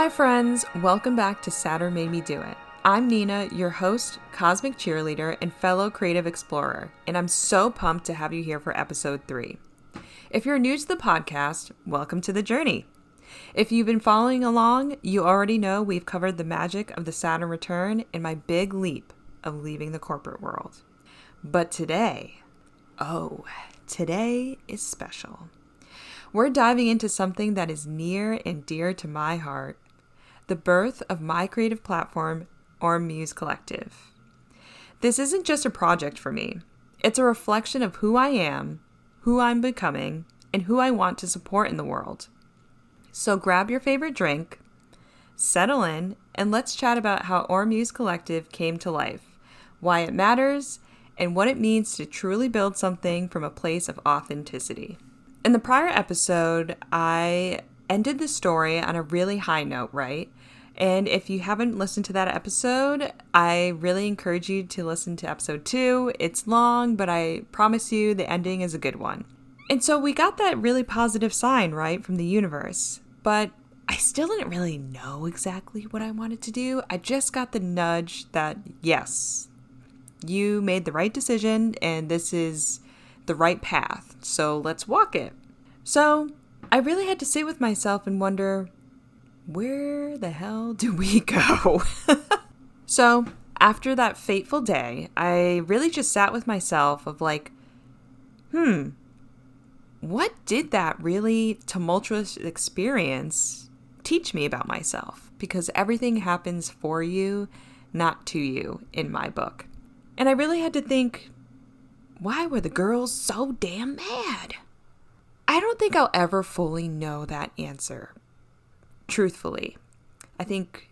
Hi friends, welcome back to Saturn Made Me Do It. I'm Nina, your host, cosmic cheerleader, and fellow creative explorer, and I'm so pumped to have you here for episode 3. If you're new to the podcast, welcome to the journey. If you've been following along, you already know we've covered the magic of the Saturn return and my big leap of leaving the corporate world. But today is special. We're diving into something that is near and dear to my heart, the birth of my creative platform, Orm Muse Collective. This isn't just a project for me. It's a reflection of who I am, who I'm becoming, and who I want to support in the world. So grab your favorite drink, settle in, and let's chat about how Orm Muse Collective came to life, why it matters, and what it means to truly build something from a place of authenticity. In the prior episode, I ended the story on a really high note, right? And if you haven't listened to that episode, I really encourage you to listen to episode 2. It's long, but I promise you the ending is a good one. And so we got that really positive sign, right, from the universe. But I still didn't really know exactly what I wanted to do. I just got the nudge that, yes, you made the right decision and this is the right path, so let's walk it. So I really had to sit with myself and wonder, where the hell do we go? So after that fateful day, I really just sat with myself of like, what did that really tumultuous experience teach me about myself? Because everything happens for you, not to you in my book. And I really had to think, why were the girls so damn mad? I don't think I'll ever fully know that answer. Truthfully, I think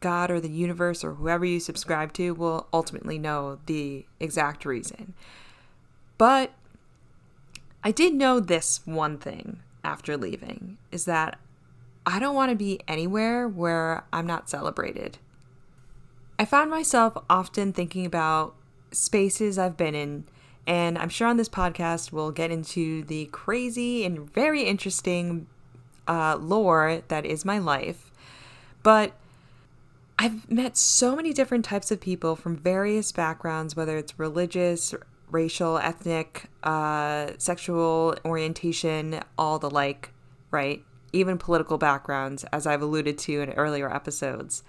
God or the universe or whoever you subscribe to will ultimately know the exact reason. But I did know this one thing after leaving, is that I don't want to be anywhere where I'm not celebrated. I found myself often thinking about spaces I've been in, and I'm sure on this podcast we'll get into the crazy and very interesting lore that is my life. But I've met so many different types of people from various backgrounds, whether it's religious, racial, ethnic, sexual orientation, all the like, right? Even political backgrounds, as I've alluded to in earlier episodes.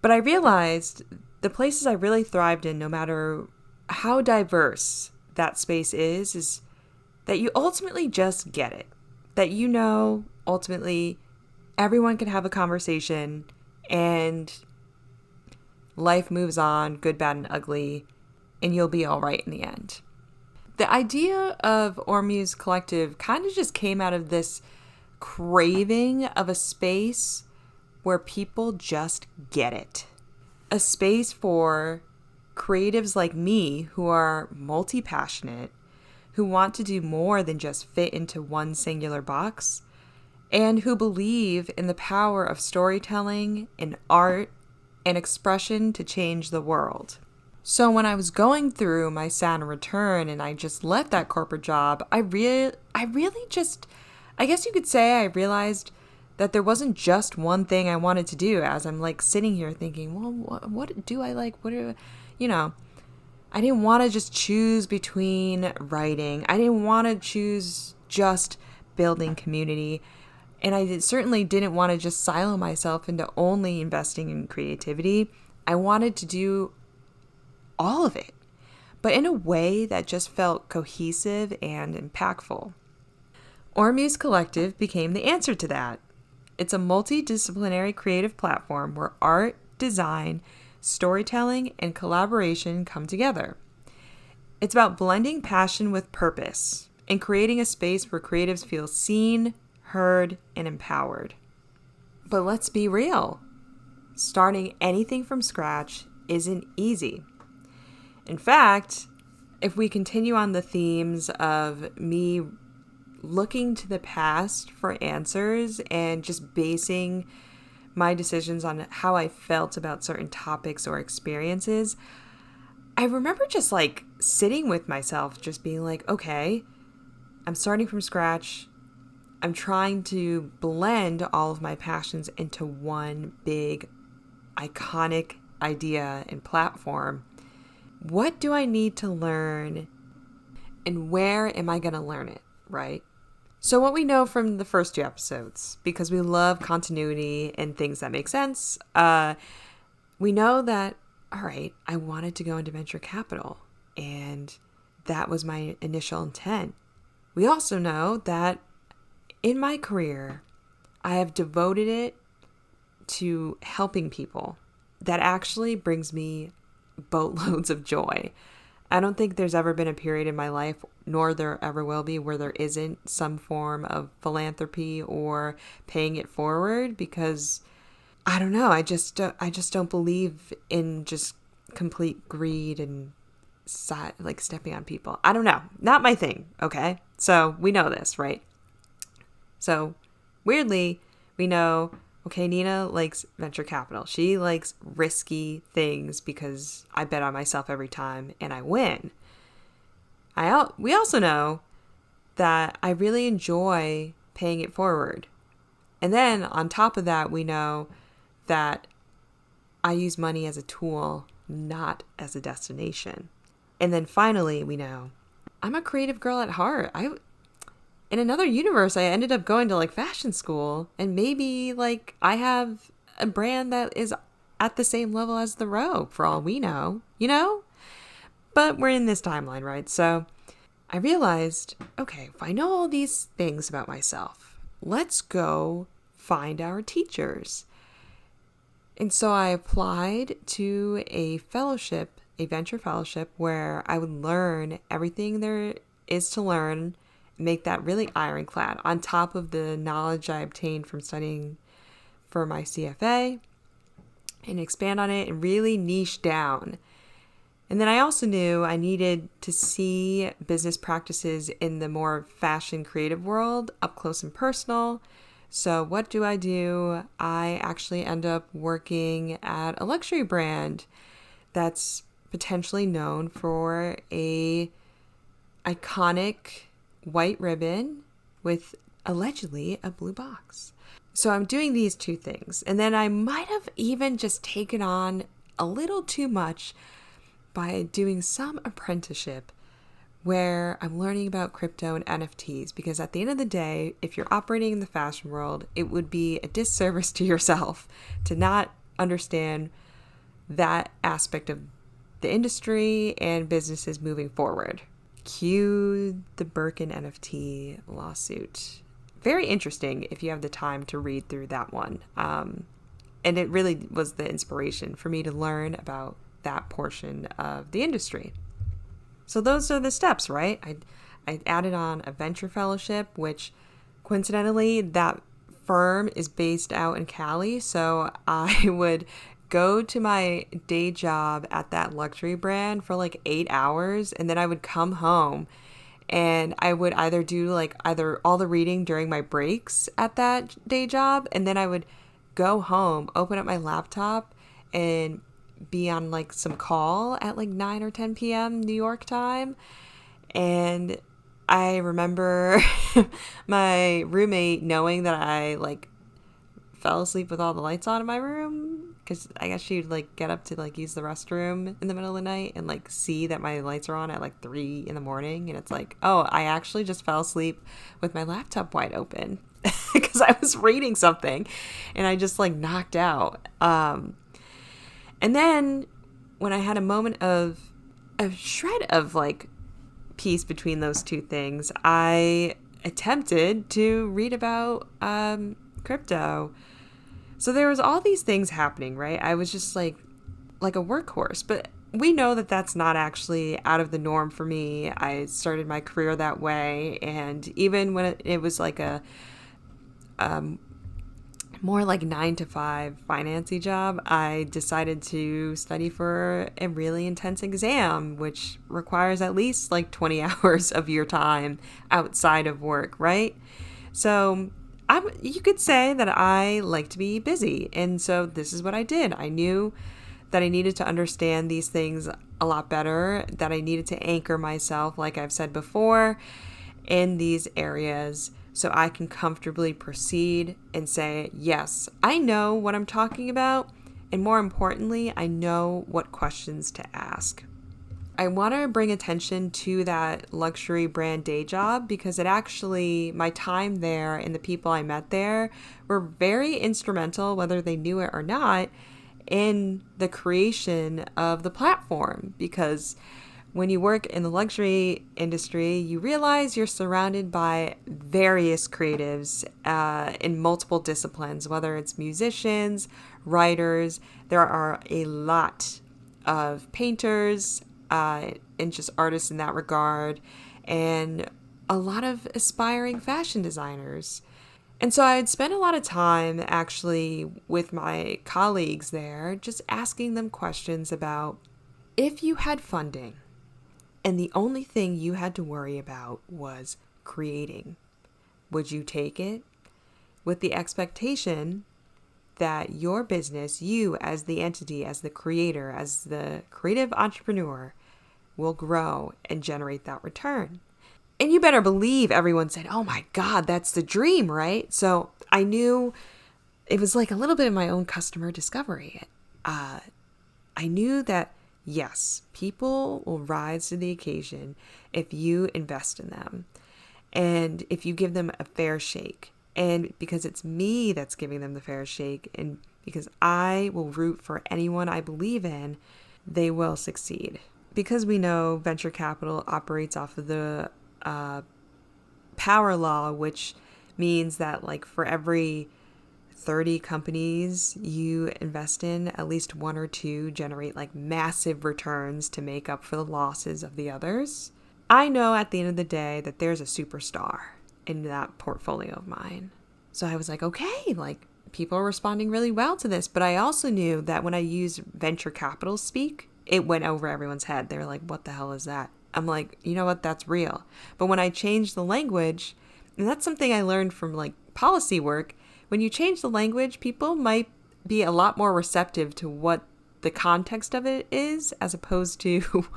But I realized the places I really thrived in, no matter how diverse that space is that you ultimately just get it. That you know, ultimately, everyone can have a conversation and life moves on, good, bad, and ugly, and you'll be all right in the end. The idea of Orm Muse Collective kind of just came out of this craving of a space where people just get it. A space for creatives like me who are multi-passionate, who want to do more than just fit into one singular box, and who believe in the power of storytelling and art and expression to change the world. So when I was going through my Saturn return and I just left that corporate job, I really just, I guess you could say I realized that there wasn't just one thing I wanted to do, as I'm like sitting here thinking, well, what do I like? I didn't want to just choose between writing. I didn't want to choose just building community. And I certainly didn't want to just silo myself into only investing in creativity. I wanted to do all of it, but in a way that just felt cohesive and impactful. Orm Muse Collective became the answer to that. It's a multidisciplinary creative platform where art, design, storytelling, and collaboration come together. It's about blending passion with purpose and creating a space where creatives feel seen, heard, and empowered. But let's be real. Starting anything from scratch isn't easy. In fact, if we continue on the themes of me looking to the past for answers and just basing my decisions on how I felt about certain topics or experiences, I remember just like sitting with myself, just being like, okay, I'm starting from scratch. I'm trying to blend all of my passions into one big iconic idea and platform. What do I need to learn and where am I going to learn it, right? So what we know from the first 2 episodes, because we love continuity and things that make sense, we know that, all right, I wanted to go into venture capital, and that was my initial intent. We also know that in my career, I have devoted it to helping people. That actually brings me boatloads of joy. I don't think there's ever been a period in my life, nor there ever will be, where there isn't some form of philanthropy or paying it forward, because I don't know, I just don't believe in just complete greed and like stepping on people. I don't know, not my thing. Okay, so we know this, right? So weirdly, we know, okay, Nina likes venture capital. She likes risky things because I bet on myself every time and I win. We also know that I really enjoy paying it forward. And then on top of that, we know that I use money as a tool, not as a destination. And then finally, we know I'm a creative girl at heart. In another universe, I ended up going to like fashion school, and maybe like I have a brand that is at the same level as the Rogue for all we know, you know? But we're in this timeline, right? So I realized, okay, if I know all these things about myself, let's go find our teachers. And so I applied to a fellowship, a venture fellowship, where I would learn everything there is to learn, make that really ironclad on top of the knowledge I obtained from studying for my CFA, and expand on it and really niche down. And then I also knew I needed to see business practices in the more fashion creative world up close and personal. So what do? I actually end up working at a luxury brand that's potentially known for a iconic white ribbon with allegedly a blue box. So I'm doing these 2 things. And then I might have even just taken on a little too much by doing some apprenticeship where I'm learning about crypto and NFTs, because at the end of the day, if you're operating in the fashion world, it would be a disservice to yourself to not understand that aspect of the industry and businesses moving forward. Cue the Birkin NFT lawsuit. Very interesting if you have the time to read through that one. And it really was the inspiration for me to learn about that portion of the industry. So those are the steps, right? I added on a venture fellowship, which coincidentally, that firm is based out in Cali. So I would go to my day job at that luxury brand for like 8 hours, and then I would come home and I would either do either all the reading during my breaks at that day job, and then I would go home, open up my laptop, and be on like some call at like 9 or 10 p.m. New York time. And I remember my roommate knowing that I like fell asleep with all the lights on in my room, because I guess she'd like get up to like use the restroom in the middle of the night and like see that my lights are on at like 3 in the morning, and it's like, oh, I actually just fell asleep with my laptop wide open because I was reading something and I just like knocked out. And then when I had a moment of a shred of like peace between those 2 things, I attempted to read about crypto. So there was all these things happening, right? I was just like a workhorse, but we know that that's not actually out of the norm for me. I started my career that way, and even when it was like a more like 9-to-5 financy job, I decided to study for a really intense exam, which requires at least like 20 hours of your time outside of work, right? So you could say that I like to be busy. And so this is what I did. I knew that I needed to understand these things a lot better, that I needed to anchor myself, like I've said before, in these areas so I can comfortably proceed and say, yes, I know what I'm talking about, and more importantly, I know what questions to ask. I want to bring attention to that luxury brand day job because it actually, my time there and the people I met there were very instrumental, whether they knew it or not, in the creation of the platform. Because when you work in the luxury industry, you realize you're surrounded by various creatives in multiple disciplines, whether it's musicians, writers. There are a lot of painters, and just artists in that regard, and a lot of aspiring fashion designers. And so I'd spend a lot of time actually with my colleagues there, just asking them questions about if you had funding and the only thing you had to worry about was creating, would you take it? With the expectation that your business, you as the entity, as the creator, as the creative entrepreneur, will grow and generate that return. And you better believe everyone said, oh my God, that's the dream, right? So I knew it was like a little bit of my own customer discovery. I knew that, yes, people will rise to the occasion if you invest in them and if you give them a fair shake. And because it's me that's giving them the fair shake, and because I will root for anyone I believe in, they will succeed. Because we know venture capital operates off of the power law, which means that like for every 30 companies you invest in, at least one or two generate like massive returns to make up for the losses of the others. I know at the end of the day that there's a superstar in that portfolio of mine. So I was like, okay, like people are responding really well to this. But I also knew that when I used venture capital speak, it went over everyone's head. They were like, what the hell is that? I'm like, you know what? That's real. But when I changed the language, and that's something I learned from like policy work, when you change the language, people might be a lot more receptive to what the context of it is, as opposed to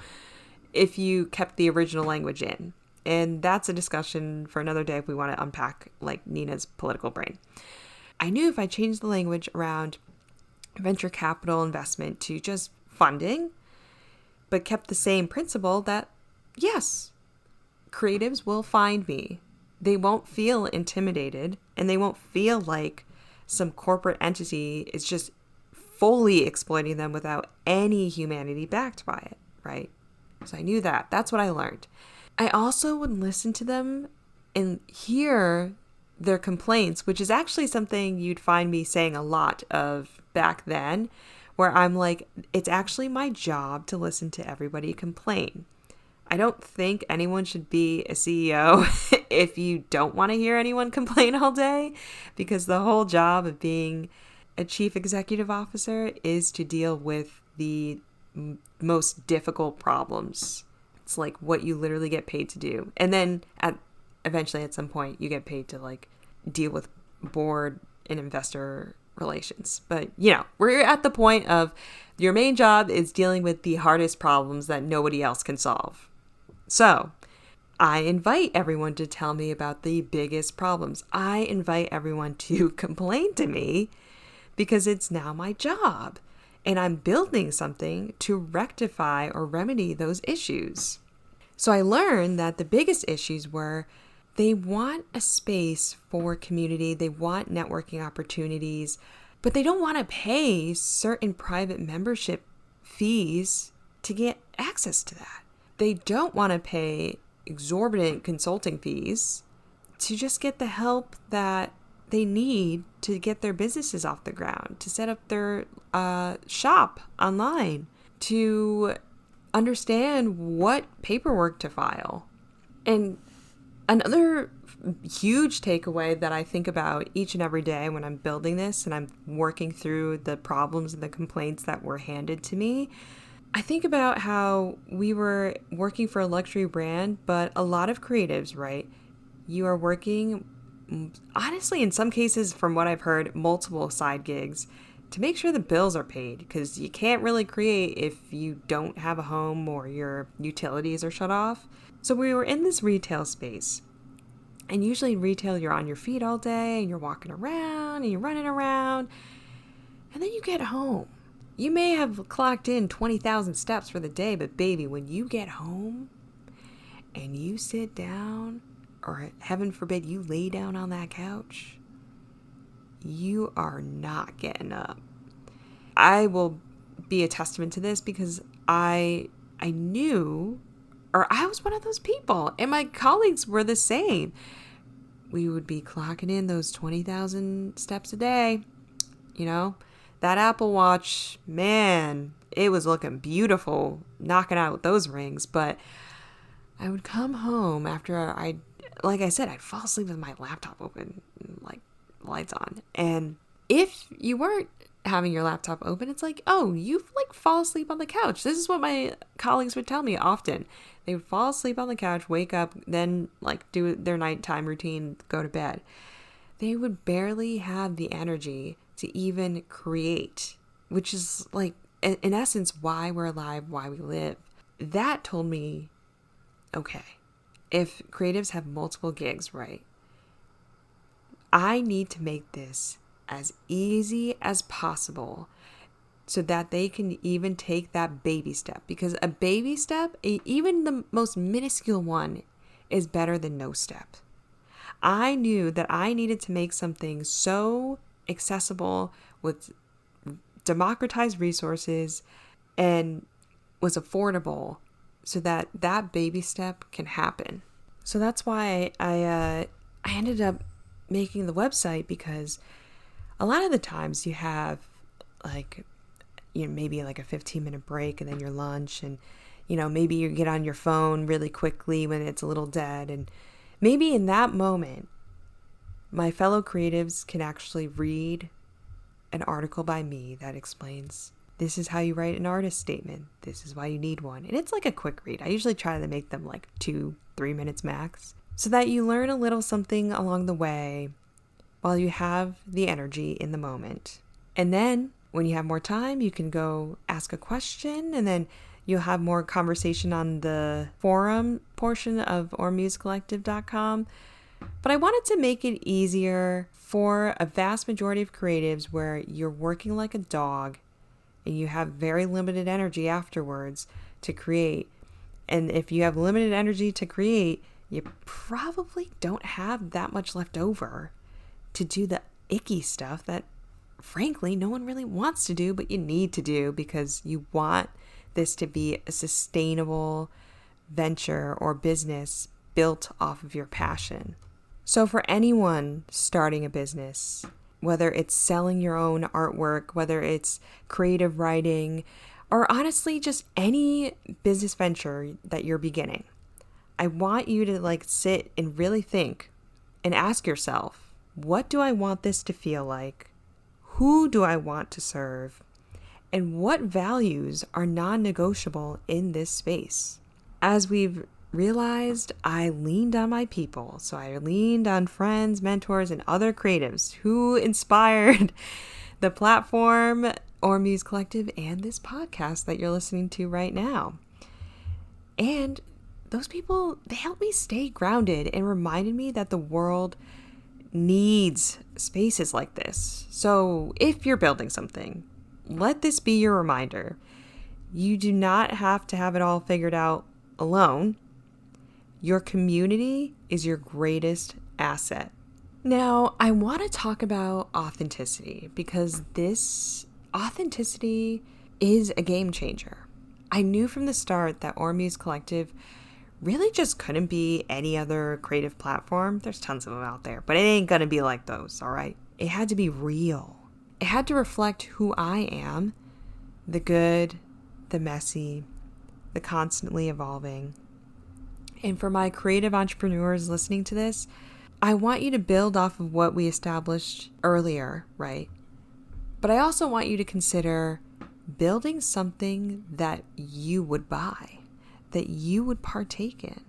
if you kept the original language in. And that's a discussion for another day if we want to unpack like Nina's political brain. I knew if I changed the language around venture capital investment to just funding, but kept the same principle that, yes, creatives will find me. They won't feel intimidated, and they won't feel like some corporate entity is just fully exploiting them without any humanity backed by it, right? So I knew that. That's what I learned. I also would listen to them and hear their complaints, which is actually something you'd find me saying a lot of back then, where I'm like, it's actually my job to listen to everybody complain. I don't think anyone should be a CEO if you don't want to hear anyone complain all day, because the whole job of being a chief executive officer is to deal with the most difficult problems. It's like what you literally get paid to do. And then eventually at some point you get paid to like deal with board and investor relations. But you know, we're at the point of your main job is dealing with the hardest problems that nobody else can solve. So I invite everyone to tell me about the biggest problems. I invite everyone to complain to me because it's now my job. And I'm building something to rectify or remedy those issues. So I learned that the biggest issues were they want a space for community. They want networking opportunities, but they don't want to pay certain private membership fees to get access to that. They don't want to pay exorbitant consulting fees to just get the help that they need to get their businesses off the ground, to set up their shop online, to understand what paperwork to file. And another huge takeaway that I think about each and every day when I'm building this and I'm working through the problems and the complaints that were handed to me, I think about how we were working for a luxury brand, but a lot of creatives, right? You are working, honestly, in some cases, from what I've heard, multiple side gigs to make sure the bills are paid, because you can't really create if you don't have a home or your utilities are shut off. So we were in this retail space, And usually in retail, you're on your feet all day and you're walking around and you're running around. And then you get home. You may have clocked in 20,000 steps for the day, but baby, when you get home and you sit down, or heaven forbid, you lay down on that couch, you are not getting up. I will be a testament to this because I knew, or I was one of those people, and my colleagues were the same. We would be clocking in those 20,000 steps a day. You know, that Apple Watch, man, it was looking beautiful, knocking out those rings. But I would come home after like I said, I'd fall asleep with my laptop open, like lights on. And if you weren't having your laptop open, it's like, oh, you like fall asleep on the couch. This is what my colleagues would tell me often. They would fall asleep on the couch, wake up, then like do their nighttime routine, go to bed. They would barely have the energy to even create, which is like, in essence, why we're alive, why we live. That told me, okay, if creatives have multiple gigs, right, I need to make this as easy as possible so that they can even take that baby step. Because a baby step, even the most minuscule one, is better than no step. I knew that I needed to make something so accessible with democratized resources and was affordable so that that baby step can happen. So that's why I ended up making the website, because a lot of the times you have like, you know, maybe like a 15-minute break and then your lunch, and, you know, maybe you get on your phone really quickly when it's a little dead. And maybe in that moment, my fellow creatives can actually read an article by me that explains, this is how you write an artist statement. This is why you need one. And it's like a quick read. I usually try to make them like 2-3 minutes max, so that you learn a little something along the way while you have the energy in the moment. And then when you have more time, you can go ask a question, and then you'll have more conversation on the forum portion of ormmusecollective.com. But I wanted to make it easier for a vast majority of creatives where you're working like a dog and you have very limited energy afterwards to create. And if you have limited energy to create, you probably don't have that much left over to do the icky stuff that, frankly, no one really wants to do, but you need to do because you want this to be a sustainable venture or business built off of your passion. So for anyone starting a business, whether it's selling your own artwork, whether it's creative writing, or honestly just any business venture that you're beginning, I want you to like sit and really think and ask yourself, what do I want this to feel like? Who do I want to serve? And what values are non-negotiable in this space? As we've realized, I leaned on my people. So I leaned on friends, mentors, and other creatives who inspired the platform, Orm Muse Collective, and this podcast that you're listening to right now. And those people, they helped me stay grounded and reminded me that the world needs spaces like this. So if you're building something, let this be your reminder. You do not have to have it all figured out alone. Your community is your greatest asset. Now, I want to talk about authenticity, because this authenticity is a game changer. I knew from the start that Orm Muse Collective really just couldn't be any other creative platform. There's tons of them out there, but it ain't gonna be like those, all right? It had to be real. It had to reflect who I am, the good, the messy, the constantly evolving. And for my creative entrepreneurs listening to this, I want you to build off of what we established earlier, right? But I also want you to consider building something that you would buy, that you would partake in.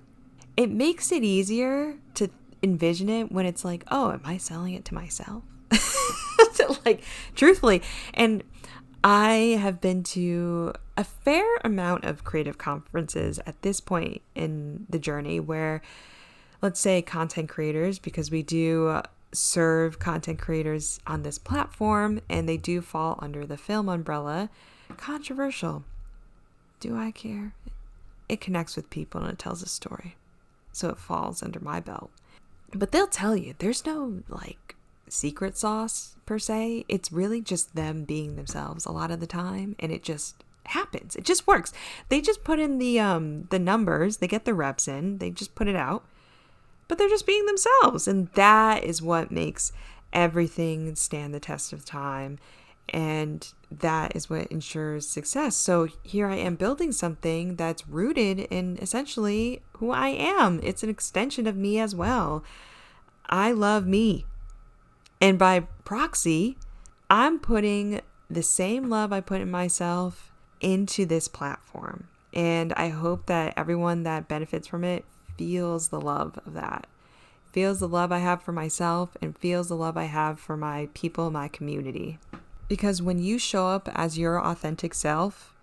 It makes it easier to envision it when it's like, oh, am I selling it to myself? Like, truthfully. And I have been to a fair amount of creative conferences at this point in the journey where, let's say content creators, because we do serve content creators on this platform and they do fall under the film umbrella. Controversial. Do I care? It connects with people and it tells a story. So it falls under my belt. But they'll tell you there's no like secret sauce per se. It's really just them being themselves a lot of the time, and it just happens. It just works. They just put in the numbers, they get the reps in, they just put it out, but they're just being themselves, and that is what makes everything stand the test of time, and that is what ensures success. So here I am building something that's rooted in essentially who I am. It's an extension of me as well. I love me. And by proxy, I'm putting the same love I put in myself into this platform. And I hope that everyone that benefits from it feels the love of that, feels the love I have for myself, and feels the love I have for my people, my community. Because when you show up as your authentic self,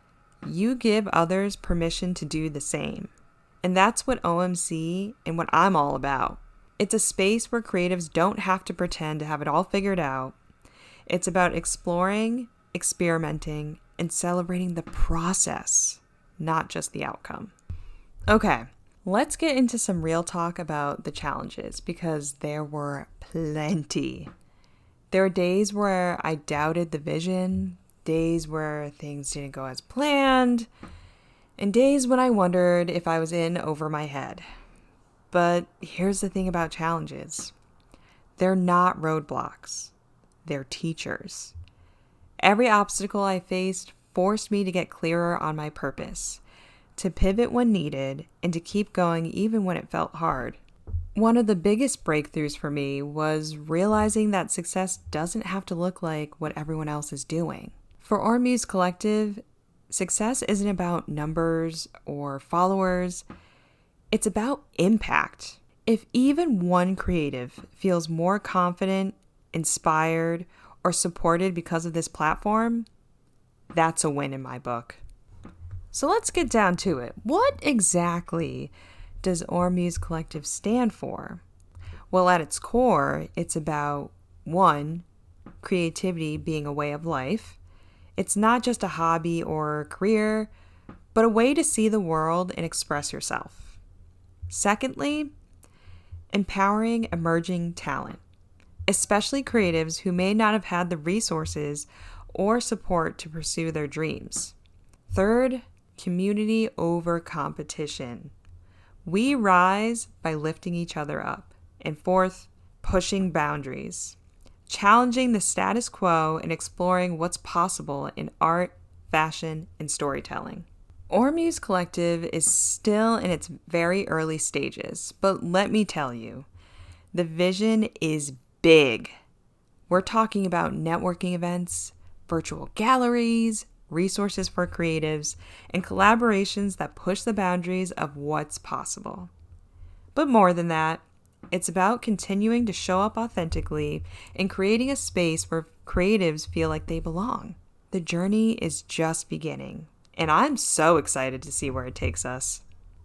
you give others permission to do the same. And that's what OMC and what I'm all about. It's a space where creatives don't have to pretend to have it all figured out. It's about exploring, experimenting, and celebrating the process, not just the outcome. Okay, let's get into some real talk about the challenges, because there were plenty. There were days where I doubted the vision, days where things didn't go as planned, and days when I wondered if I was in over my head. But here's the thing about challenges. They're not roadblocks. They're teachers. Every obstacle I faced forced me to get clearer on my purpose, to pivot when needed, and to keep going even when it felt hard. One of the biggest breakthroughs for me was realizing that success doesn't have to look like what everyone else is doing. For Orm Muse Collective, success isn't about numbers or followers. It's about impact. If even one creative feels more confident, inspired, or supported because of this platform, that's a win in my book. So let's get down to it. What exactly does Orm Muse Collective stand for? Well, at its core, it's about 1, creativity being a way of life. It's not just a hobby or career, but a way to see the world and express yourself. Secondly, empowering emerging talent, especially creatives who may not have had the resources or support to pursue their dreams. Third, community over competition. We rise by lifting each other up. And fourth, pushing boundaries, challenging the status quo and exploring what's possible in art, fashion, and storytelling. Orm Muse Collective is still in its very early stages, but let me tell you, the vision is big. We're talking about networking events, virtual galleries, resources for creatives, and collaborations that push the boundaries of what's possible. But more than that, it's about continuing to show up authentically and creating a space where creatives feel like they belong. The journey is just beginning, and I'm so excited to see where it takes us.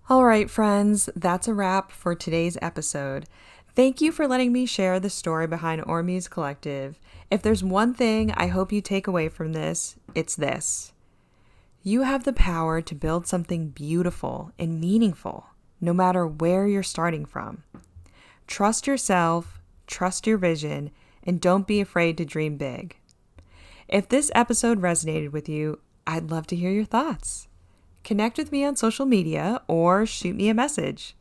All right, friends, that's a wrap for today's episode. Thank you for letting me share the story behind Orm Muse Collective. If there's one thing I hope you take away from this, it's this. You have the power to build something beautiful and meaningful, no matter where you're starting from. Trust yourself, trust your vision, and don't be afraid to dream big. If this episode resonated with you, I'd love to hear your thoughts. Connect with me on social media or shoot me a message.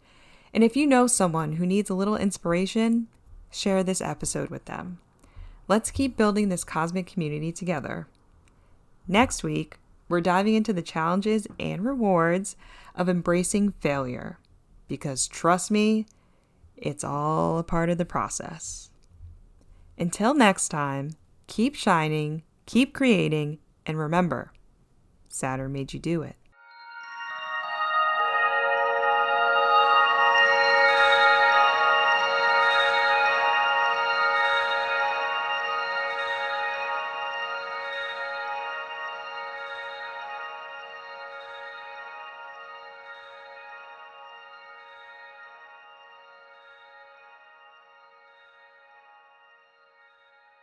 And if you know someone who needs a little inspiration, share this episode with them. Let's keep building this cosmic community together. Next week, we're diving into the challenges and rewards of embracing failure. Because trust me, it's all a part of the process. Until next time, keep shining, keep creating, and remember, Saturn made you do it.